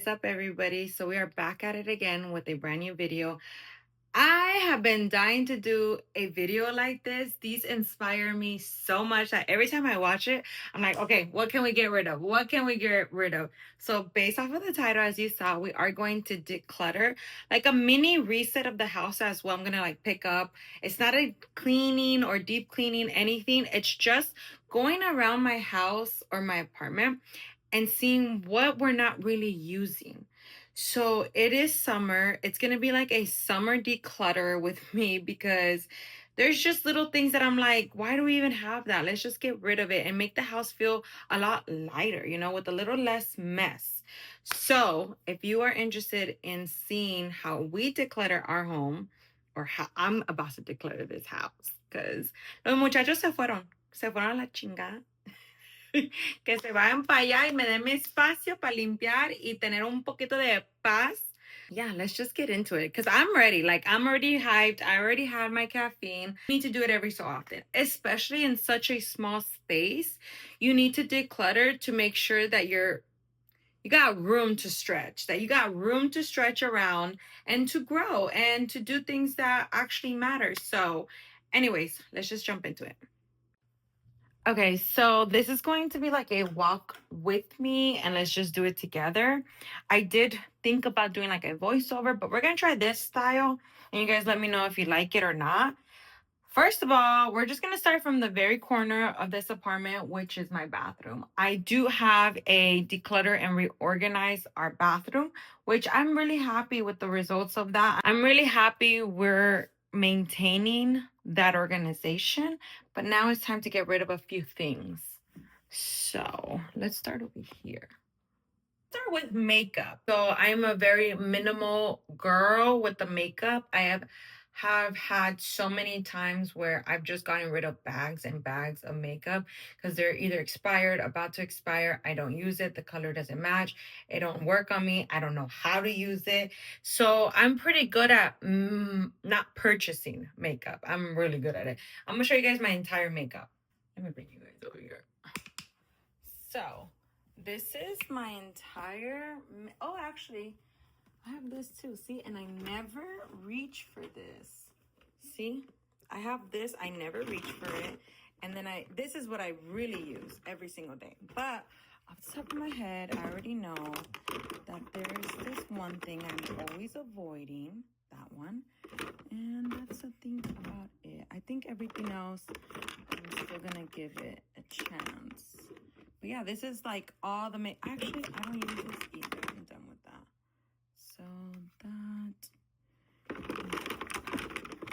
is up, everybody? So we are back at it again with a brand new video. I have been dying to do a video like this. These inspire me so much that every time I watch it, I'm like, okay, what can we get rid of? What can we get rid of? So based off of the title, as you saw, we are going to declutter, like a mini reset of the house as well. I'm gonna like pick up. It's not a cleaning or deep cleaning, anything. It's just going around my house or my apartment and seeing what we're not really using. So it is summer. It's going to be like a summer declutter with me because there's just little things that I'm like, why do we even have that? Let's just get rid of it and make the house feel a lot lighter, with a little less mess. So if you are interested in seeing how we declutter our home or how I'm about to declutter this house, because los muchachos se fueron a la chingada. Que se vayan para allá y me den mi espacio para limpiar y tener un poquito de paz. Yeah, let's just get into it because I'm ready. Like, I'm already hyped. I already had my caffeine. You need to do it every so often, especially in such a small space. You need to declutter to make sure that you got room to stretch, that you got room to stretch around and to grow and to do things that actually matter. So, anyways, let's just jump into it. Okay, so this is going to be like a walk with me and let's just do it together. I did think about doing like a voiceover, but we're going to try this style and you guys let me know if you like it or not. First of all, we're just going to start from the very corner of this apartment, which is my bathroom. I do have a declutter and reorganize our bathroom, which I'm really happy with the results of that. I'm really happy we're maintaining that organization, but now it's time to get rid of a few things. So let's start over here. Start with makeup. So I'm a very minimal girl with the makeup. I have had so many times where I've just gotten rid of bags and bags of makeup because they're either expired, about to expire. I don't use it. The color doesn't match. It don't work on me. I don't know how to use it. So I'm pretty good at not purchasing makeup. I'm really good at it. I'm gonna show you guys my entire makeup. Let me bring you guys over here. So this is my entire, oh, actually, I have this too. See, and I never reach for this. See, I have this. I never reach for it. And then this is what I really use every single day. But off the top of my head, I already know that there's this one thing I'm always avoiding, that one. And that's the thing about it. I think everything else, I'm still gonna give it a chance. But yeah, this is like all the actually, I don't use this either. I'm done with that. So that,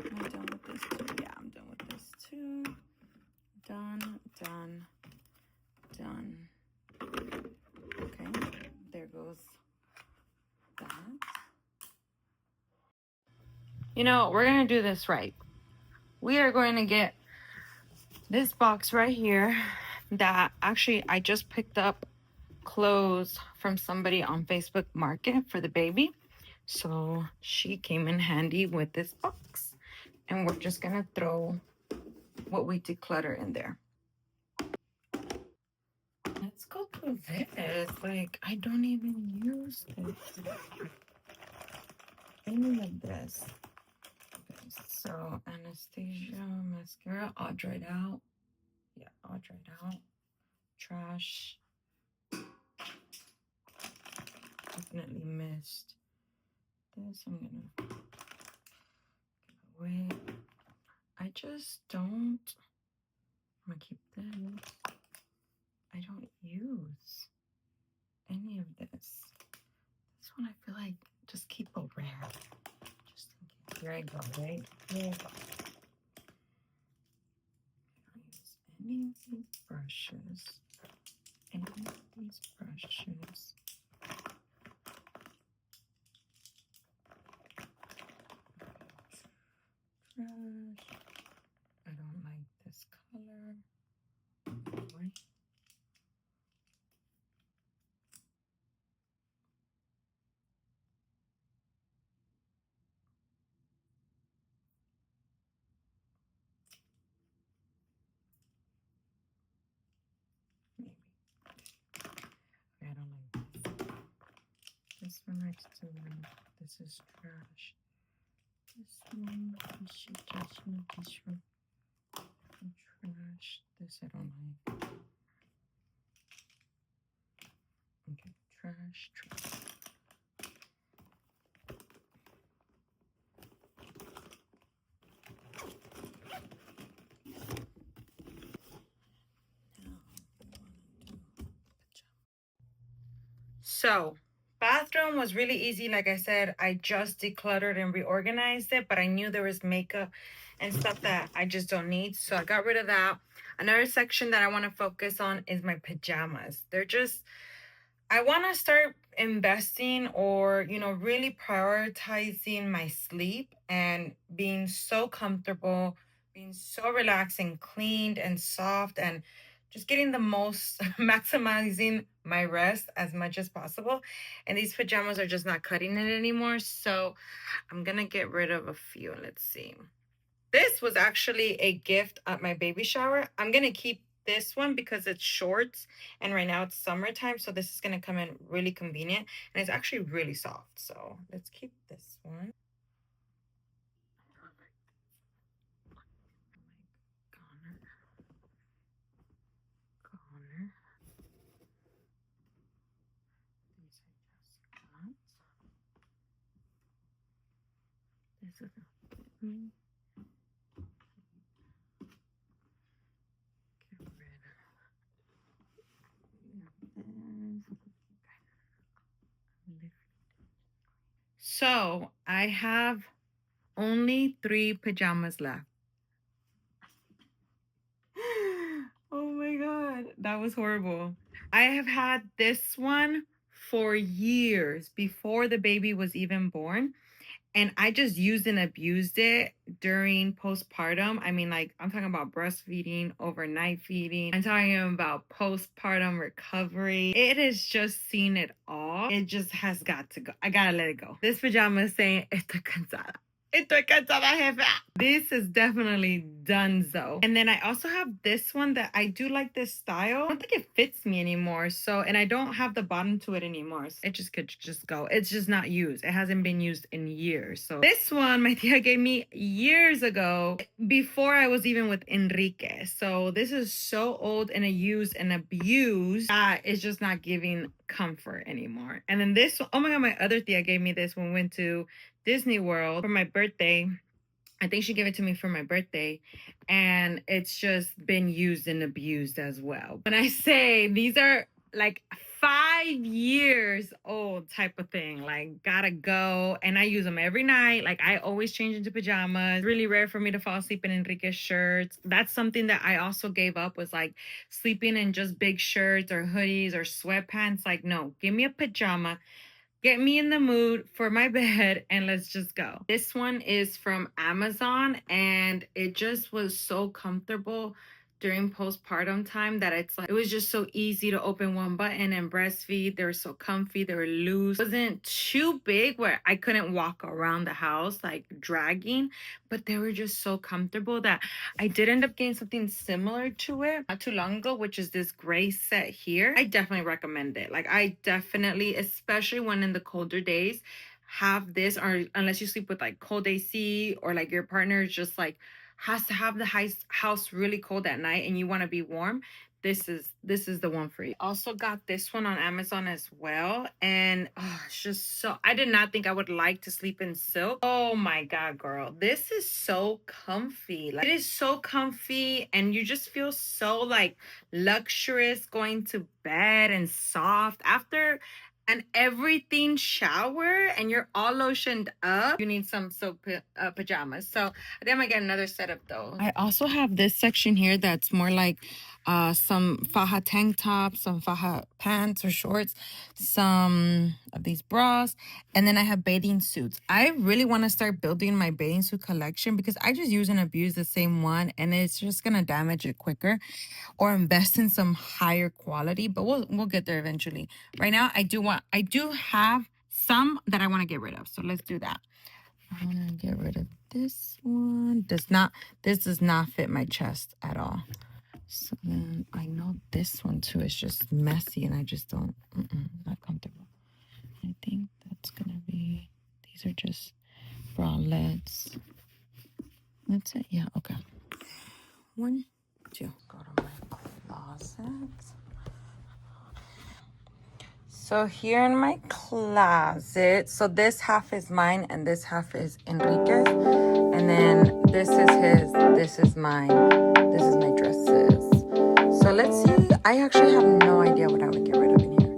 am I done with this too? Yeah, I'm done with this too. Done, done, done. Okay, there goes that. We're gonna do this right. We are going to get this box right here that actually I just picked up clothes from somebody on Facebook Market for the baby. So she came in handy with this box. And we're just going to throw what we declutter in there. Let's go through this. Like, I don't even use this. Any of this. Okay, so Anastasia mascara, all dried out. Yeah, all dried out. Trash. Definitely missed this. I'm gonna give away. I just don't. I'm gonna keep this. I don't use any of this. This one I feel like just keep around. Just in case. Here I go, right? Here I go. I don't use any of these brushes. Any of these brushes. Trash. I don't like this color. Right. Maybe. Okay, I don't like this. This one next to one. This is trash. This one, we should just move this one. Trash. This I don't like. Okay, trash, trash. So, bathroom was really easy. Like I said, I just decluttered and reorganized it, but I knew there was makeup and stuff that I just don't need. So I got rid of that. Another section that I want to focus on is my pajamas. They're just, I want to start investing or, really prioritizing my sleep and being so comfortable, being so relaxed and cleaned and soft and just getting the most, maximizing my rest as much as possible. And these pajamas are just not cutting it anymore. So I'm going to get rid of a few. Let's see. This was actually a gift at my baby shower. I'm going to keep this one because it's shorts and right now it's summertime. So this is going to come in really convenient and it's actually really soft. So let's keep this one. Goner. These I just got. This is a me. Get rid of this. So I have only 3 pajamas left. Oh my God, that was horrible. I have had this one for years before the baby was even born. And I just used and abused it during postpartum. I mean, like, I'm talking about breastfeeding, overnight feeding. I'm talking about postpartum recovery. It has just seen it all. It just has got to go. I gotta let it go. This pajama is saying, estoy cansada. Estoy cansada, jefa. This is definitely donezo. And then I also have this one that I do like this style. I don't think it fits me anymore. So, and I don't have the bottom to it anymore. So it just could just go. It's just not used. It hasn't been used in years. So this one, my tia gave me years ago before I was even with Enrique. So this is so old and used and abused that it's just not giving comfort anymore. And then this one, oh my God, my other tia gave me this when we went to Disney World for my birthday. I think she gave it to me for my birthday, and it's just been used and abused as well. When I say these are like 5 years old type of thing, like gotta go, and I use them every night. Like I always change into pajamas. It's really rare for me to fall asleep in Enrique's shirts. That's something that I also gave up, was like sleeping in just big shirts or hoodies or sweatpants. Like, no, give me a pajama. Get me in the mood for my bed and let's just go. This one is from Amazon and it just was so comfortable during postpartum time that it's like it was just so easy to open one button and breastfeed. They were so comfy, they were loose. It wasn't too big where I couldn't walk around the house like dragging, but they were just so comfortable that I did end up getting something similar to it not too long ago, which is this gray set here. I definitely recommend it. Like I definitely, especially when in the colder days, have this, or unless you sleep with like cold AC or like your partner is just like has to have the house really cold at night and you want to be warm, this is the one for you. Also got this one on Amazon as well, and it's just so, I did not think I would like to sleep in silk. Oh my God, girl, this is so comfy. Like it is so comfy and you just feel so like luxurious going to bed and soft after an everything shower and you're all lotioned up. You need some silk pajamas. So I think I'm gonna get another set of those. I also have this section here that's more like some faja tank tops, some faja pants or shorts, some of these bras, and then I have bathing suits. I really want to start building my bathing suit collection because I just use and abuse the same one and it's just gonna damage it quicker, or invest in some higher quality, but we'll get there eventually. Right now, I do have some that I want to get rid of. So let's do that. I want to get rid of this one. This does not fit my chest at all. So then I know this one too is just messy and I just don't, not comfortable. I think that's gonna be, these are just bralettes. That's it. Yeah, okay. 1, 2. Go to my closet. So here in my closet, so this half is mine and this half is Enrique's. And then this is his, this is mine. This is my dresses. So let's see. I actually have no idea what I would get rid of in here.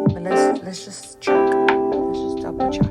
But let's just check. Let's just double check.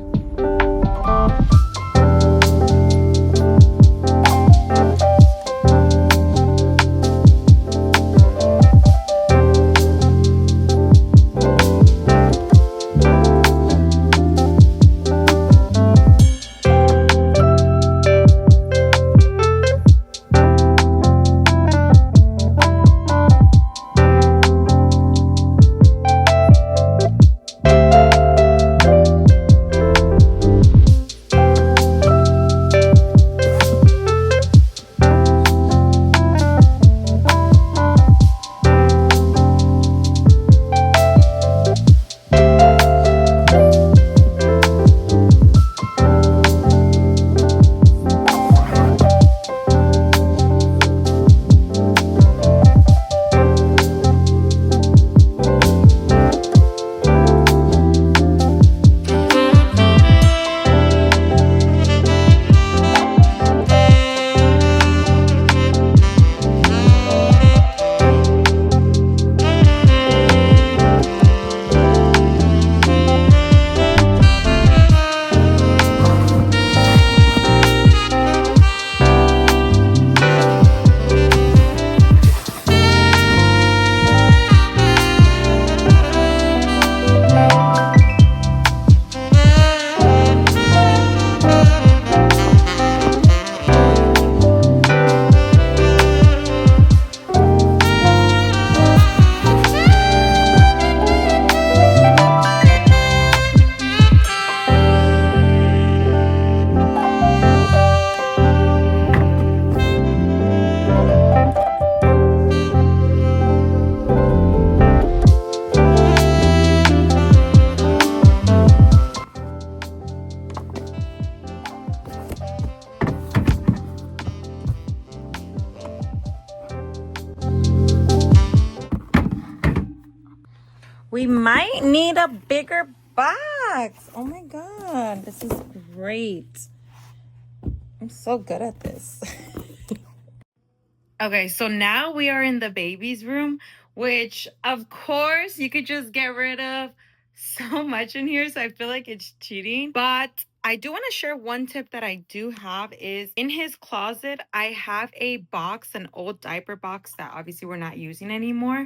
We might need a bigger box. Oh my God, this is great. I'm so good at this. Okay, so now we are in the baby's room, which of course you could just get rid of so much in here. So I feel like it's cheating. But I do want to share one tip that I do have is in his closet, I have a box, an old diaper box that obviously we're not using anymore.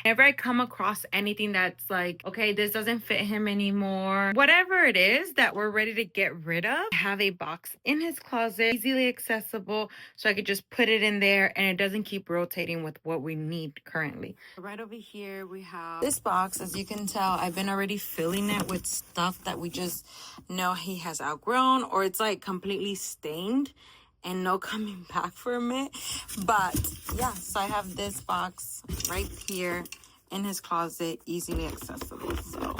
Whenever I come across anything that's like, okay, this doesn't fit him anymore, whatever it is that we're ready to get rid of, I have a box in his closet, easily accessible, so I could just put it in there and it doesn't keep rotating with what we need currently. Right over here, we have this box. As you can tell, I've been already filling it with stuff that we just know he has outgrown or it's like completely stained and no coming back from it. But yeah, so I have this box right here in his closet, easily accessible. So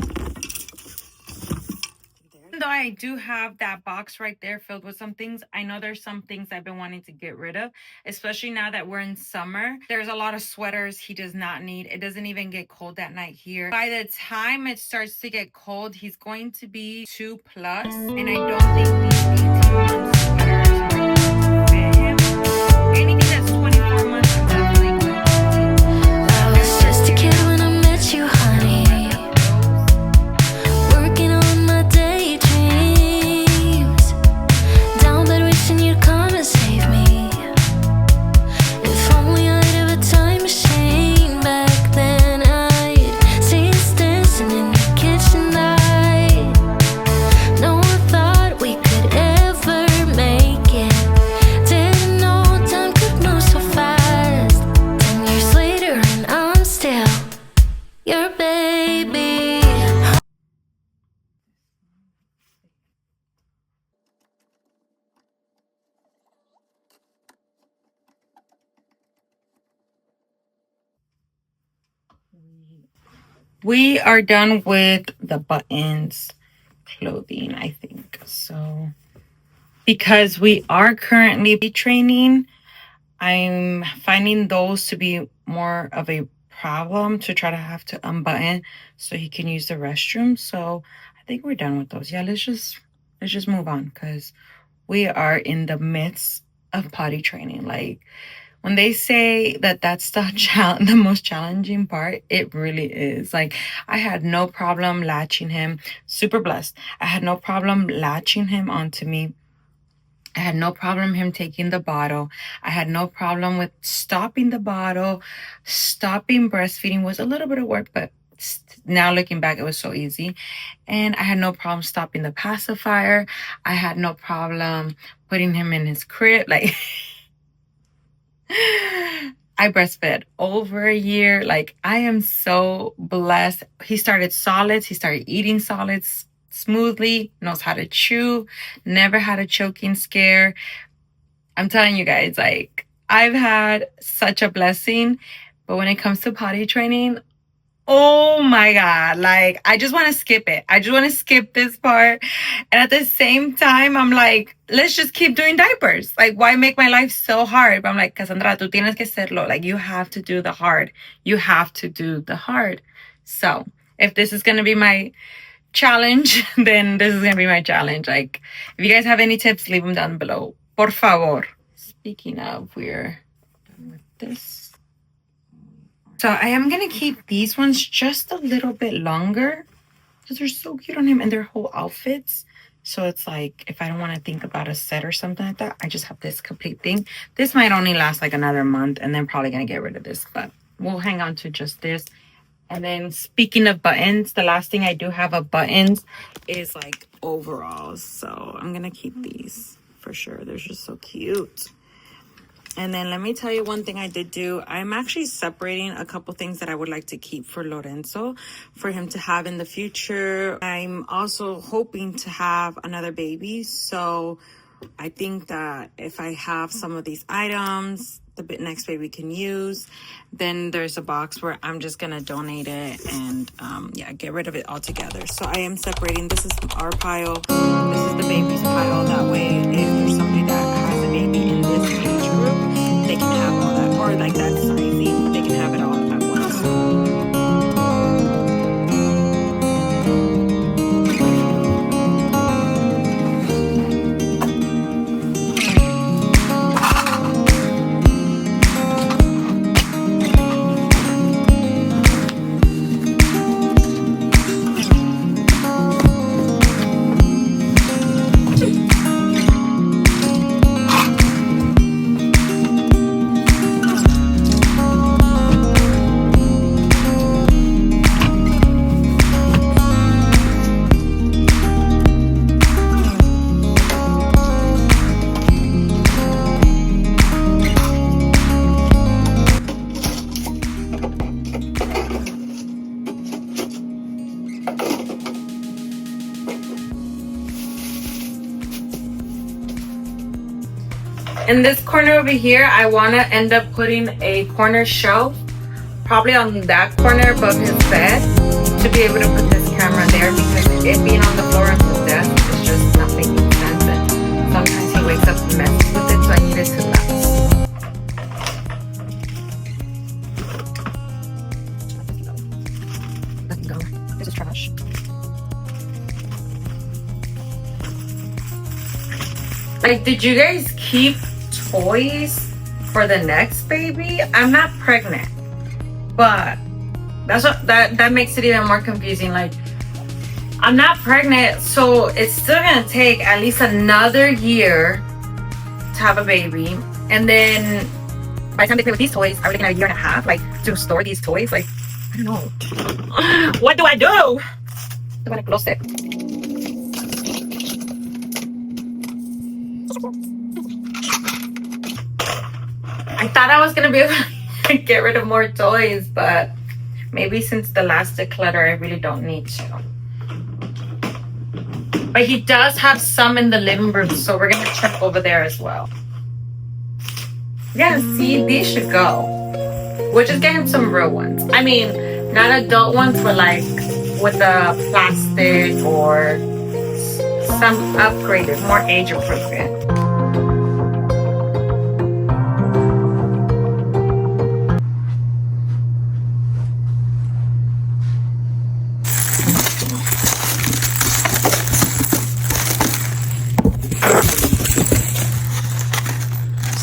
even though I do have that box right there filled with some things, I know there's some things I've been wanting to get rid of, especially now that we're in summer. There's a lot of sweaters he does not need. It doesn't even get cold at night here. By the time it starts to get cold, he's going to be 2+, and I don't think these 18-month sweaters are going to fit him. Anything that's 24 months is definitely going to be. I was just a kid when I met you, honey. Working on my daydreams. Down bed wishing you'd come and save me. If only I'd have a time machine back then, I'd see us dancing in the kitchen light. No one thought we could ever make it. Didn't know time could move so fast. 10 years later and I'm still your baby. We are done with the buttons. clothing, I think. So because we are currently training, I'm finding those to be more of a problem to try to have to unbutton so he can use the restroom. So I think we're done with those. Yeah, let's just move on because we are in the midst of potty training. Like when they say that that's the most challenging part, it really is. Like I had no problem latching him. Super blessed. I had no problem latching him onto me. I had no problem him taking the bottle. I had no problem with stopping the bottle. Stopping breastfeeding was a little bit of work, but now looking back, it was so easy. And I had no problem stopping the pacifier. I had no problem putting him in his crib. Like I breastfed over a year. Like I am so blessed. He started solids. He started eating solids smoothly, knows how to chew, never had a choking scare. I'm telling you guys, like I've had such a blessing, but when it comes to potty training, oh my God, like I just want to skip it. I just want to skip this part. And at the same time, I'm like, let's just keep doing diapers. Like, why make my life so hard? But I'm like, Casandra, tú tienes que hacerlo. Like, you have to do the hard. You have to do the hard. So if this is going to be my challenge, then this is going to be my challenge. Like, if you guys have any tips, leave them down below. Por favor. Speaking of, we're done with this. So I am going to keep these ones just a little bit longer because they're so cute on him and they're whole outfits. So it's like, if I don't want to think about a set or something like that, I just have this complete thing. This might only last like another month and then probably going to get rid of this, but we'll hang on to just this. And then speaking of buttons, the last thing I do have of buttons is like overalls. So I'm going to keep these for sure. They're just so cute. And then let me tell you one thing I did do. I'm actually separating a couple things that I would like to keep for Lorenzo, for him to have in the future. I'm also hoping to have another baby. So I think that if I have some of these items the next baby can use, then there's a box where I'm just going to donate it and yeah, get rid of it altogether. So I am separating. This is our pile. This is the baby's pile. That way, if there's somebody that has a baby in this age group, they can have all that, or like that sizing, they can have it all at once. In this corner over here, I want to end up putting a corner shelf, probably on that corner above his bed, to be able to put this camera there, because it being on the floor on his desk is just not making sense. And sometimes he wakes up and messes with it, so I need it to last. Let it go. This is trash. Like, did you guys keep toys for the next baby? I'm not pregnant, but that makes it even more confusing. Like, I'm not pregnant, so it's still gonna take at least another year to have a baby, and then by the time they play with these toys, are we looking at a year and a half, like, to store these toys? Like, I don't know. What do I do? I'm gonna close it. I thought I was gonna be able to get rid of more toys, but maybe since the last declutter, I really don't need to. But he does have some in the living room, so we're gonna check over there as well. Yeah, see, these should go. We'll just get him some real ones. I mean, not adult ones, but like with the plastic or some upgraded, more age appropriate.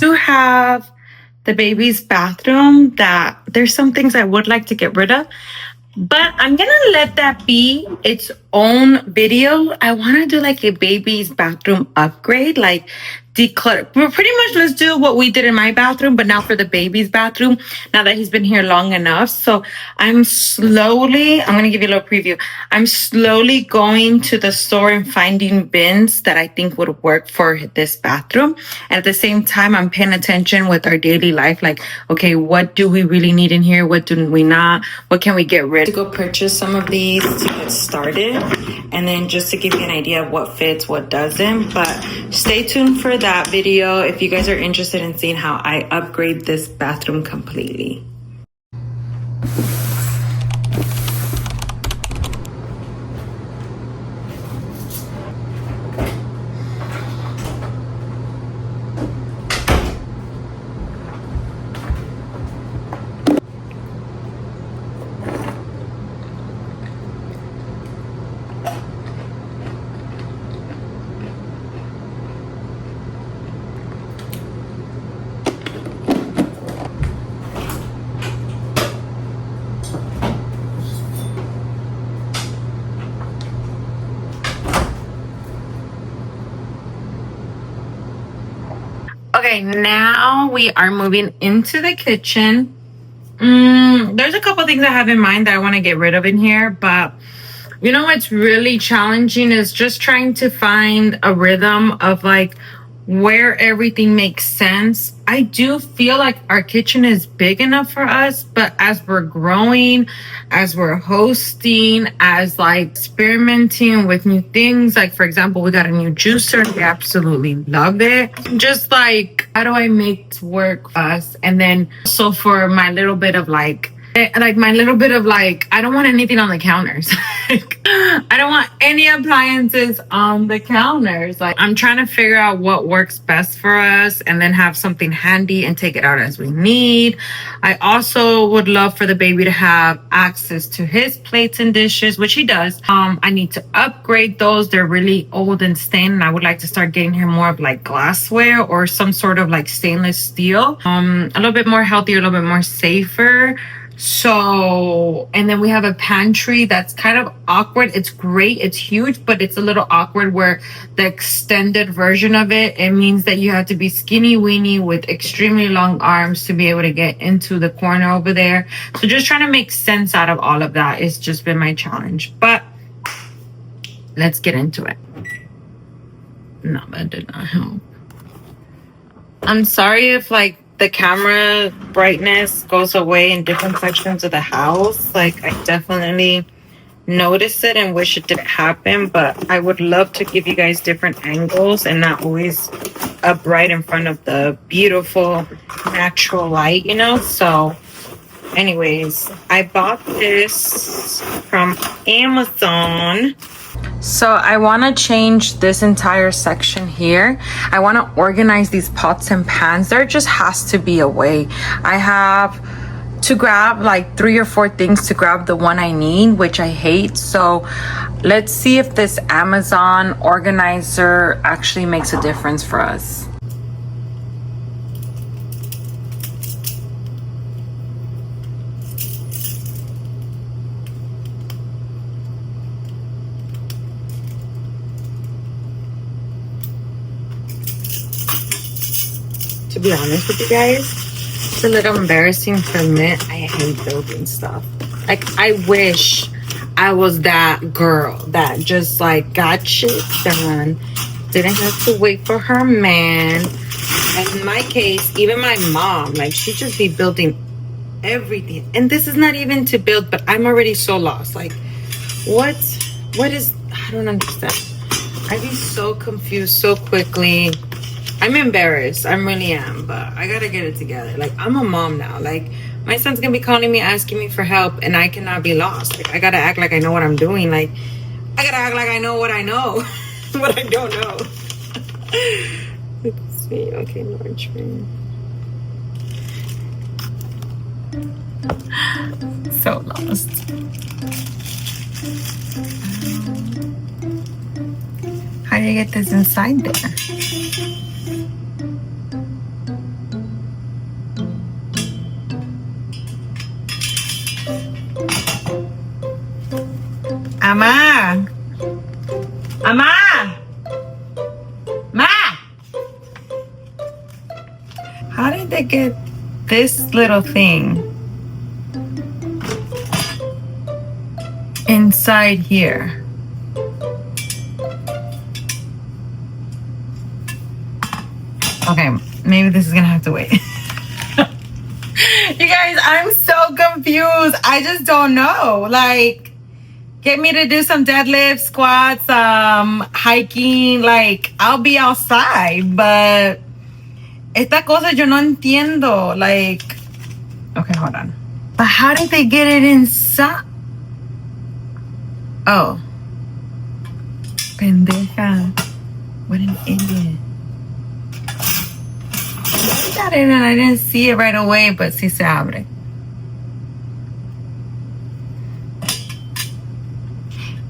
To have the baby's bathroom that there's some things I would like to get rid of, but I'm gonna let that be its own video. I want to do like a baby's bathroom upgrade, like declutter. But pretty much let's do what we did in my bathroom, but now for the baby's bathroom, now that he's been here long enough. So I'm gonna give you a little preview. I'm slowly going to the store and finding bins that I think would work for this bathroom. And at the same time, I'm paying attention with our daily life. Like, okay, what do we really need in here? What do we not? What can we get rid of? To go purchase some of these to get started. And then just to give you an idea of what fits, what doesn't. But stay tuned for that video if you guys are interested in seeing how I upgrade this bathroom completely. Okay, now we are moving into the kitchen. There's a couple things I have in mind that I want to get rid of in here, but you know what's really challenging is just trying to find a rhythm of like where everything makes sense. I do feel like our kitchen is big enough for us, but as we're growing, as we're hosting, as like experimenting with new things, like for example, we got a new juicer. We absolutely love it. Just like, how do I make this work for us? And then also for my little bit of like I don't want anything on the counters. I don't want any appliances on the counters. Like, I'm trying to figure out what works best for us and then have something handy and take it out as we need. I also would love for the baby to have access to his plates and dishes, which he does. I need to upgrade those. They're really old and stained, and I would like to start getting him more of like glassware or some sort of like stainless steel. A little bit more healthy, a little bit more safer. So, and then we have a pantry that's kind of awkward. It's great. It's huge, but it's a little awkward where the extended version of it means that you have to be skinny weeny with extremely long arms to be able to get into the corner over there. So just trying to make sense out of all of that. It's just been my challenge, but let's get into it. No, that did not help. I'm sorry if like the camera brightness goes away in different sections of the house. Like, I definitely notice it and wish it didn't happen, but I would love to give you guys different angles and not always up right in front of the beautiful natural light, you know? So anyways, I bought this from Amazon. So I want to change this entire section here. I want to organize these pots and pans. There just has to be a way. I have to grab like 3 or 4 things to grab the one I need, which I hate. So let's see if this Amazon organizer actually makes a difference for us. To be honest with you guys, it's a little embarrassing to admit I hate building stuff. Like, I wish I was that girl that just like got shit done, didn't have to wait for her man. And in my case, even my mom, like, she'd just be building everything. And this is not even to build, but I'm already so lost. Like, what is, I don't understand. I'd be so confused so quickly. I'm embarrassed. I really am, but I gotta get it together. Like, I'm a mom now. Like, my son's gonna be calling me, asking me for help, and I cannot be lost. Like, I gotta act like I know what I'm doing. Like, I gotta act like I know what I know. but I don't know. Let's see. Okay, large ring. So lost. How do you get this inside there? Ama! Ama! Ma! How did they get this little thing inside here? Okay, maybe this is gonna have to wait. You guys, I'm so confused. I just don't know. Like, get me to do some deadlifts, squats, hiking. Like, I'll be outside, but esta cosa yo no entiendo. Like, okay, hold on. But how did they get it inside? Oh. Pendeja. What an idiot. I got it and I didn't see it right away, but sí se abre.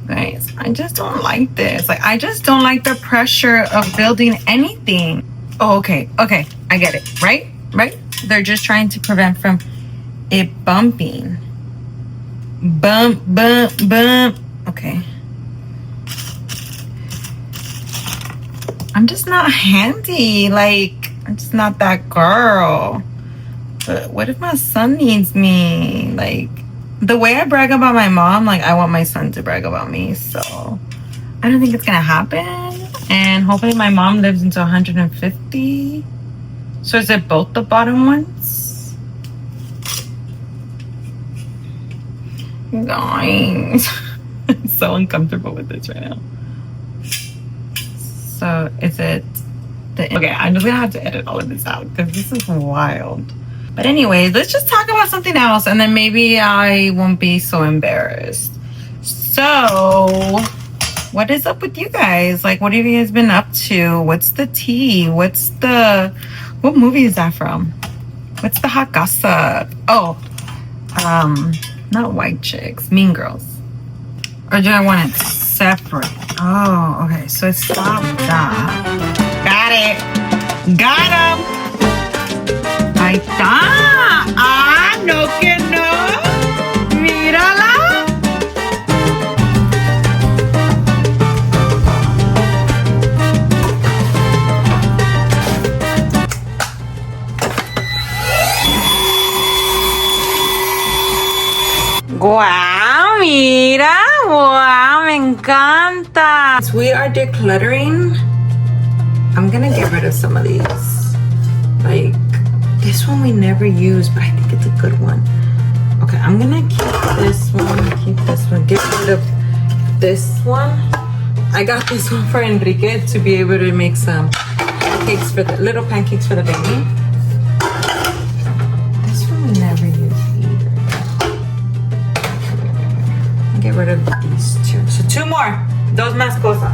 Guys, I just don't like this. Like, I just don't like the pressure of building anything. Oh, okay. Okay. I get it. Right? Right? They're just trying to prevent from it bumping. Bump, bump, bump. Okay. I'm just not handy. Like, I'm just not that girl. But what if my son needs me? Like, the way I brag about my mom, like, I want my son to brag about me. So I don't think it's gonna happen. And hopefully my mom lives into 150. So is it both the bottom ones? You guys, I'm so uncomfortable with this right now. So is it okay, I'm just gonna have to edit all of this out because this is wild. But anyways, let's just talk about something else and then maybe I won't be so embarrassed. So what is up with you guys? Like, what have you guys been up to? What's the tea? What movie is that from? What's the hot gossip? Oh, not White Chicks, Mean Girls. Or do I want it separate? Oh, okay, so it's Stop That. Got it. Got him. Ahí está. Ah, no que no. Mírala. Wow, mira. Wow, me encanta. We are decluttering. I'm gonna get rid of some of these. Like, this one we never use, but I think it's a good one. Okay, I'm gonna keep this one, get rid of this one. I got this one for Enrique to be able to make some pancakes for the little pancakes for the baby. This one we never use either. I'll get rid of these two. So two more. Dos más cosas.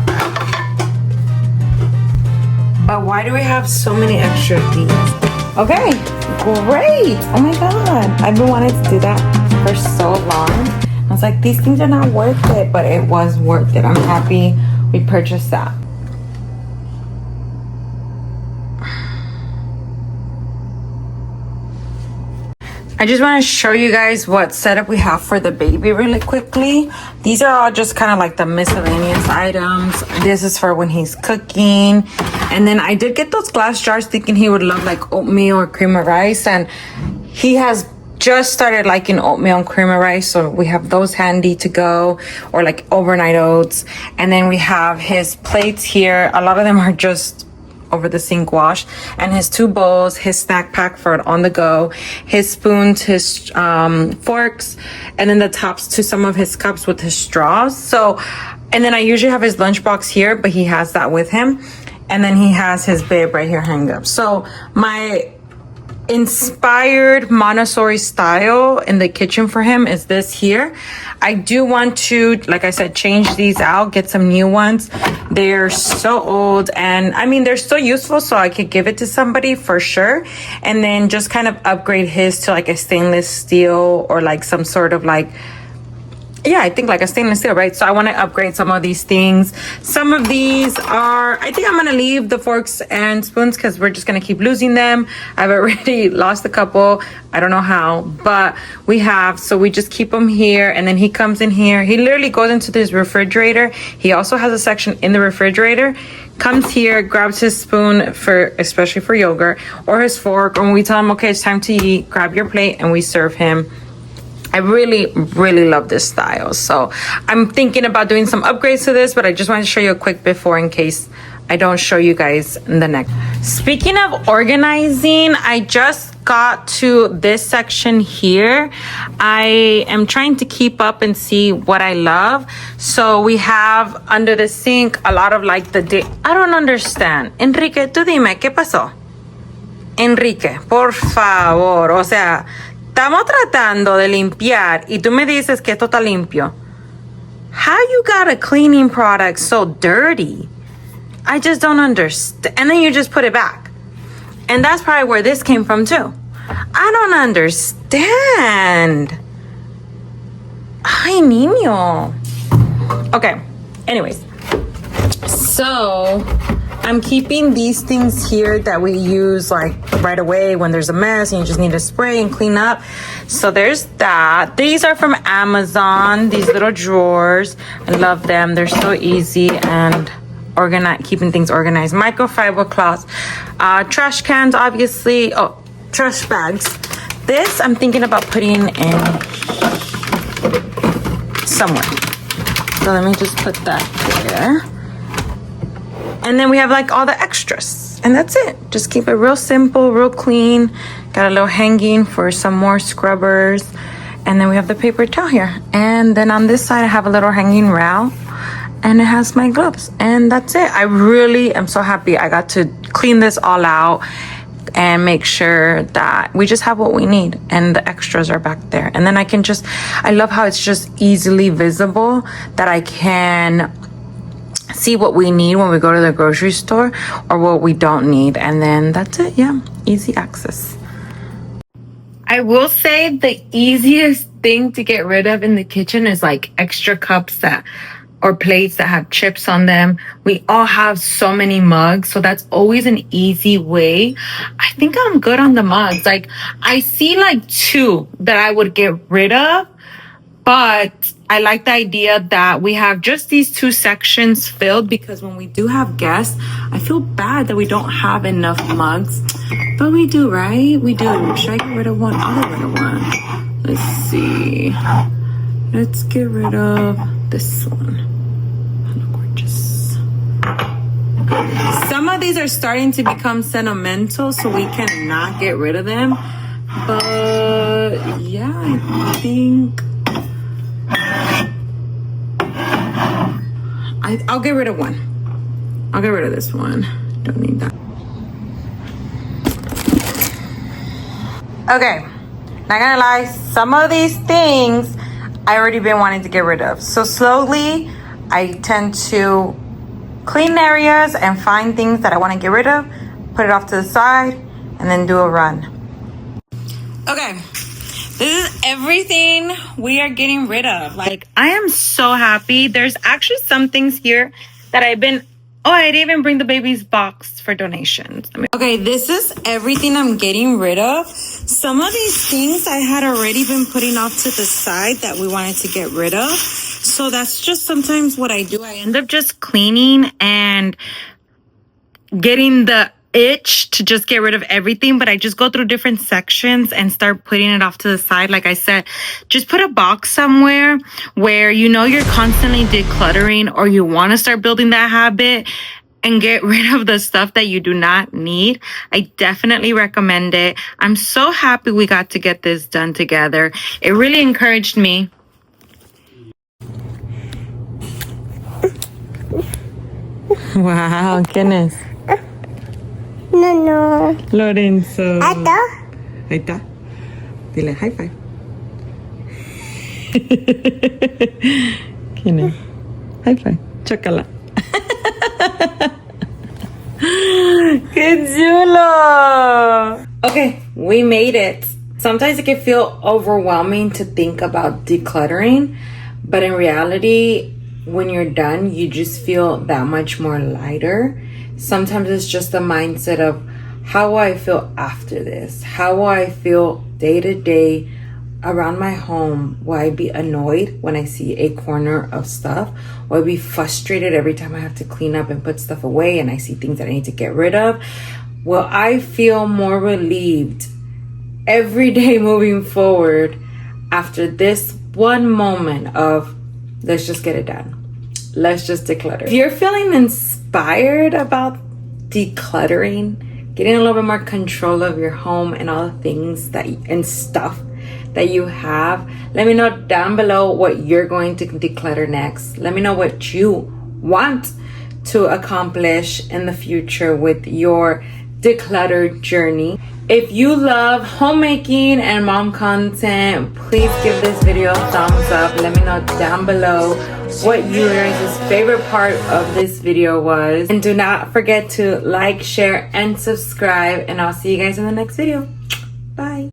But why do we have so many extra of these? Okay, great. Oh my God. I've been wanting to do that for so long. I was like, these things are not worth it, but it was worth it. I'm happy we purchased that. I just want to show you guys what setup we have for the baby really quickly. These are all just kind of like the miscellaneous items. This is for when he's cooking. And then I did get those glass jars thinking he would love like oatmeal or cream of rice. And he has just started liking oatmeal and cream of rice. So we have those handy to go, or like overnight oats. And then we have his plates here. A lot of them are just over the sink wash, and his two bowls, his snack pack for on the go, his spoons, his forks, and then the tops to some of his cups with his straws. So, and then I usually have his lunchbox here, but he has that with him. And then he has his bib right here hanged up. So my inspired Montessori style in the kitchen for him is this here. I do want to, like I said, change these out, get some new ones. They're so old, and I mean, they're still useful, so I could give it to somebody for sure. And then just kind of upgrade his to like a stainless steel or like some sort of like, yeah, I think like a stainless steel, right? So I want to upgrade some of these things. Some of these are, I think I'm going to leave the forks and spoons because we're just going to keep losing them. I've already lost a couple. I don't know how, but we have. So we just keep them here. And then he comes in here. He literally goes into this refrigerator. He also has a section in the refrigerator. Comes here, grabs his spoon for, especially for yogurt, or his fork. And when we tell him, okay, it's time to eat, grab your plate, and we serve him. I really, really love this style. So I'm thinking about doing some upgrades to this, but I just wanted to show you a quick before in case I don't show you guys in the next. Speaking of organizing, I just got to this section here. I am trying to keep up and see what I love. So we have under the sink a lot of like I don't understand. Enrique, tú dime, ¿qué pasó? Enrique, por favor, o sea, estamos tratando de limpiar y tú me dices que esto está limpio. How you got a cleaning product so dirty? I just don't understand. And then you just put it back. And that's probably where this came from too. I don't understand. Ay, niño. Okay, anyways. So I'm keeping these things here that we use like right away when there's a mess and you just need to spray and clean up. So there's that. These are from Amazon, these little drawers. I love them. They're so easy and organized, keeping things organized. Microfiber cloths, trash cans, obviously. Oh, trash bags. This I'm thinking about putting in somewhere. So let me just put that here. And then we have like all the extras, and that's it. Just keep it real simple, real clean. Got a little hanging for some more scrubbers. And then we have the paper towel here. And then on this side, I have a little hanging rail, and it has my gloves, and that's it. I really am so happy I got to clean this all out and make sure that we just have what we need, and the extras are back there. And then I can just, I love how it's just easily visible that I can see what we need when we go to the grocery store or what we don't need, and then that's it. Yeah, easy access. I will say the easiest thing to get rid of in the kitchen is like extra cups that or plates that have chips on them. We all have so many mugs, so that's always an easy way. I think I'm good on the mugs. Like I see like 2 that I would get rid of, but I like the idea that we have just these 2 sections filled, because when we do have guests, I feel bad that we don't have enough mugs. But we do, right? We do. Should I get rid of one? I'll get rid of one. Let's see. Let's get rid of this one. Gorgeous. Some of these are starting to become sentimental, so we cannot get rid of them. But yeah, I think I'll get rid of one. I'll get rid of this one. Don't need that. Okay, not gonna lie, some of these things I already been wanting to get rid of. So slowly, I tend to clean areas and find things that I want to get rid of, put it off to the side, and then do a run. Okay, this is everything we are getting rid of. Like, I am so happy. There's actually some things here that I've been, I didn't even bring the baby's box for donations. Okay, this is everything I'm getting rid of. Some of these things I had already been putting off to the side that we wanted to get rid of. So that's just sometimes what I do. I end up just cleaning and getting the itch to just get rid of everything, but I just go through different sections and start putting it off to the side. Like I said, just put a box somewhere where you know you're constantly decluttering, or you want to start building that habit and get rid of the stuff that you do not need. I definitely recommend it. I'm so happy we got to get this done together. It really encouraged me. Wow, goodness. No. Lorenzo. Ato? Ahí está. Dile high five. ¿Quién es? High five. Chócala. ¡Qué chulo! Okay, we made it. Sometimes it can feel overwhelming to think about decluttering, but in reality, when you're done, you just feel that much more lighter. Sometimes it's just the mindset of how will I feel after this? How will I feel day to day around my home? Will I be annoyed when I see a corner of stuff? Will I be frustrated every time I have to clean up and put stuff away and I see things that I need to get rid of? Will I feel more relieved every day moving forward after this one moment of let's just get it done? Let's just declutter. If you're feeling inspired about decluttering, getting a little bit more control of your home and all the things and stuff that you have, let me know down below what you're going to declutter next. Let me know what you want to accomplish in the future with your declutter journey. If you love homemaking and mom content, please give this video a thumbs up. Let me know down below what your guys' favorite part of this video was. And do not forget to like, share, and subscribe. And I'll see you guys in the next video. Bye.